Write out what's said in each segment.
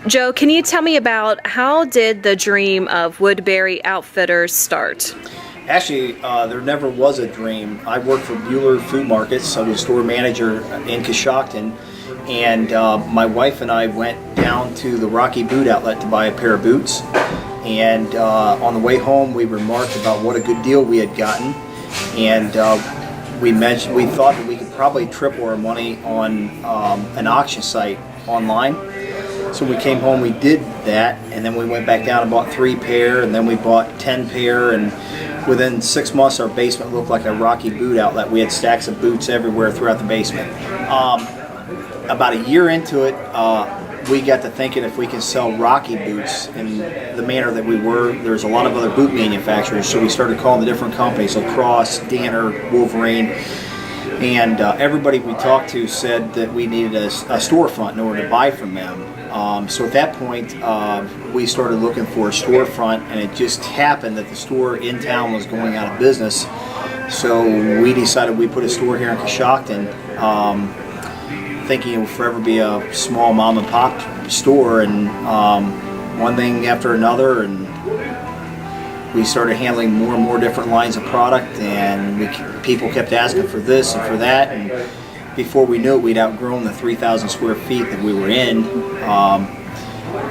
Joe, can you tell me about how did the dream of Woodbury Outfitters start? Actually, there never was a dream. I worked for Bueller Food Markets. I was store manager in Coshocton, and my wife and I went down to the Rocky Boot Outlet to buy a pair of boots. And on the way home, we remarked about what a good deal we had gotten, and we thought that we could probably triple our money on an auction site online. So we came home, we did that, and then we went back down and bought 3 pair, and then we bought 10 pair, and within 6 months our basement looked like a Rocky Boot Outlet. We had stacks of boots everywhere throughout the basement. About a year into it, we got to thinking if we can sell Rocky boots in the manner that we were, there's a lot of other boot manufacturers, so we started calling the different companies, Lacrosse, Danner, Wolverine, and everybody we talked to said that we needed a storefront in order to buy from them. So at that point, we started looking for a storefront, and it just happened that the store in town was going out of business. So we decided we'd put a store here in Coshocton, thinking it would forever be a small mom and pop store, and one thing after another, and we started handling more and more different lines of product, and people kept asking for this and for that, and before we knew it, we'd outgrown the 3,000 square feet that we were in.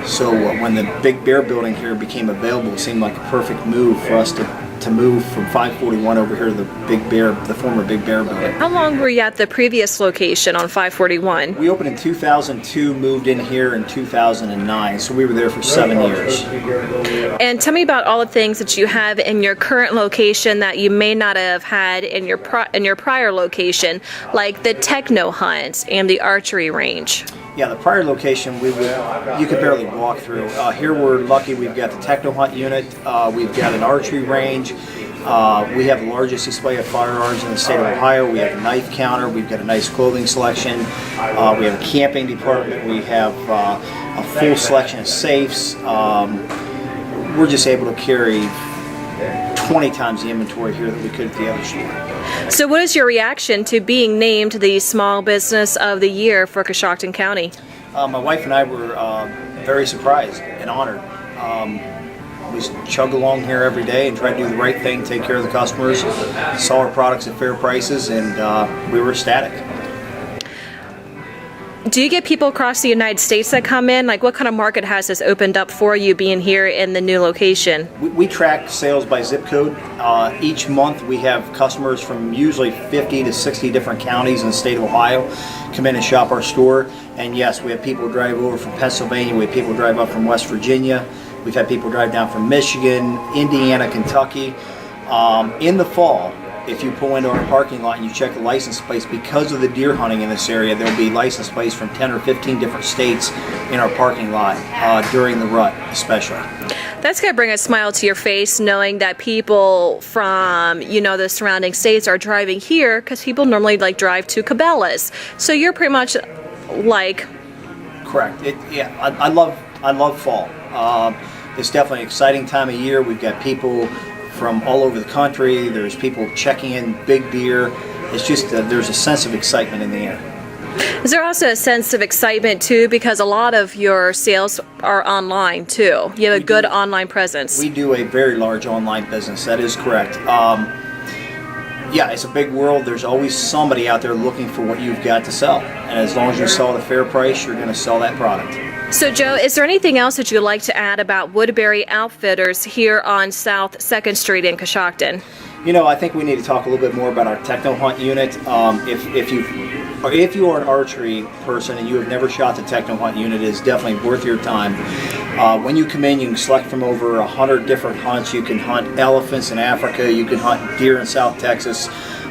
So when the Big Bear building here became available, it seemed like a perfect move for us to move from 541 over here to the Big Bear, the former Big Bear building. How long were you at the previous location on 541? We opened in 2002, moved in here in 2009, so we were there for 7 years. And tell me about all the things that you have in your current location that you may not have had in your prior location, like the techno hunt and the archery range. Yeah, the prior location you could barely walk through. Here we're lucky we've got the techno hunt unit, we've got an archery range, we have the largest display of firearms in the state of Ohio, we have a knife counter, we've got a nice clothing selection, we have a camping department, we have a full selection of safes. We're just able to carry 20 times the inventory here that we could at the other store. So what is your reaction to being named the Small Business of the Year for Coshocton County? My wife and I were very surprised and honored. We chug along here every day and try to do the right thing, take care of the customers, sell our products at fair prices, and we were ecstatic. Do you get people across the United States that come in? Like, what kind of market has this opened up for you being here in the new location? We track sales by zip code. Each month we have customers from usually 50 to 60 different counties in the state of Ohio come in and shop our store. And yes, we have people drive over from Pennsylvania, we have people drive up from West Virginia, we've had people drive down from Michigan, Indiana, Kentucky. In the fall, if you pull into our parking lot and you check the license plates, because of the deer hunting in this area, there'll be license plates from 10 or 15 different states in our parking lot during the rut especially. That's going to bring a smile to your face knowing that people from, the surrounding states are driving here, because people normally drive to Cabela's. So you're pretty much like... Correct. I love fall. It's definitely an exciting time of year. We've got people from all over the country. There's people checking in big deer. It's just there's a sense of excitement in the air. Is there also a sense of excitement too, because a lot of your sales are online too? You have a good online presence. We do a very large online business. That is correct. Yeah, it's a big world. There's always somebody out there looking for what you've got to sell, and as long as you sell at a fair price, you're going to sell that product. So Joe, is there anything else that you'd like to add about Woodbury Outfitters here on South 2nd Street in Coshocton? I think we need to talk a little bit more about our techno hunt unit. If you are an archery person and you have never shot the techno hunt unit, it is definitely worth your time. When you come in, you can select from over 100 different hunts. You can hunt elephants in Africa, you can hunt deer in South Texas.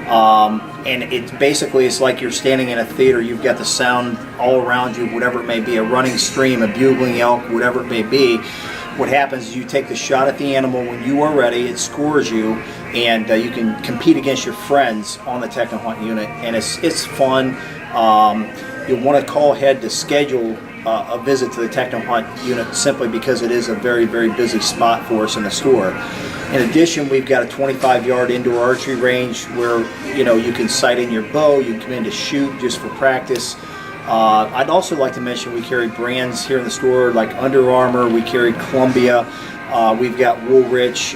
And it's like you're standing in a theater. You've got the sound all around you, whatever it may be, a running stream, a bugling elk, whatever it may be. What happens is you take the shot at the animal. When you are ready, it scores you, and you can compete against your friends on the techno hunt unit, and it's fun. You'll want to call ahead to schedule a visit to the techno hunt unit, simply because it is a very, very busy spot for us in the store. In addition, we've got a 25-yard indoor archery range where you can sight in your bow. You can come in to shoot just for practice. I'd also like to mention we carry brands here in the store like Under Armour, we carry Columbia, we've got Woolrich,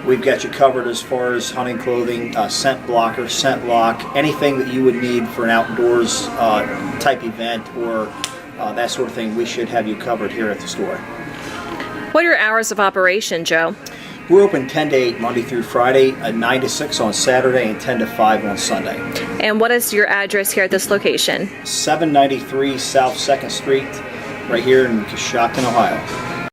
we've got you covered as far as hunting clothing, scent blocker, scent lock, anything that you would need for an outdoors type event or that sort of thing, we should have you covered here at the store. What are your hours of operation, Joe? We're open 10 to 8 Monday through Friday, 9 to 6 on Saturday, and 10 to 5 on Sunday. And what is your address here at this location? 793 South 2nd Street, right here in Coshocton, Ohio.